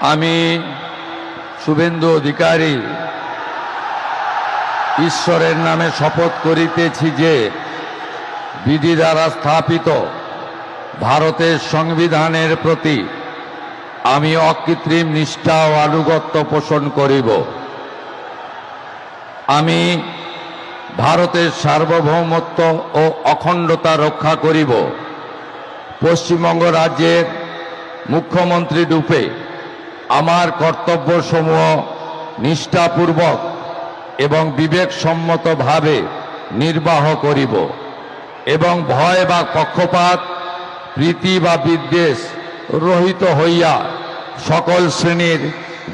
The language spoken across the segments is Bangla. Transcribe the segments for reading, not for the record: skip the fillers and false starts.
আমি শুভেন্দু অধিকারী ঈশ্বরের নামে শপথ করিতেছি যে বিধি দ্বারা স্থাপিত ভারতের সংবিধানের প্রতি আমি অকৃত্রিম নিষ্ঠা ও আনুগত্য পোষণ করিব। আমি ভারতের সার্বভৌমত্ব ও অখণ্ডতা রক্ষা করিব। পশ্চিমবঙ্গ রাজ্যের মুখ্যমন্ত্রী রূপে আমার কর্তব্যসমূহ নিষ্ঠাপূর্বক এবং বিবেকসম্মতভাবে নির্বাহ করিব এবং ভয় বা পক্ষপাত, প্রীতি বা বিদ্বেষ রহিত হইয়া সকল শ্রেণীর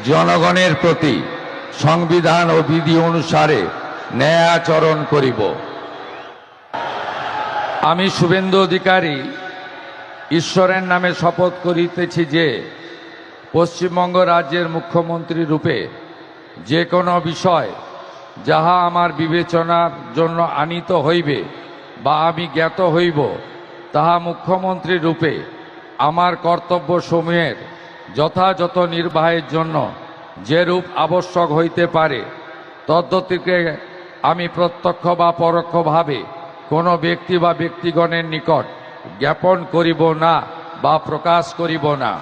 জনগণের প্রতি সংবিধান ও বিধি অনুসারে ন্যায় আচরণ করিব। আমি শুভেন্দু অধিকারী ঈশ্বরের নামে শপথ করিতেছি যে পশ্চিমবঙ্গ রাজ্যের মুখ্যমন্ত্রী রূপে যে কোনো বিষয় যাহা আমার বিবেচনার জন্য আনীত হইবে বা আমি জ্ঞাত হইব, তাহা মুখ্যমন্ত্রী রূপে আমার কর্তব্যসমূহের যথাযথ নির্বাহের জন্য যেরূপ আবশ্যক হইতে পারে তদ্গতিকে আমি প্রত্যক্ষ বা পরোক্ষভাবে কোনো ব্যক্তি বা ব্যক্তিগণের নিকট জ্ঞাপন করিব না বা প্রকাশ করিব না।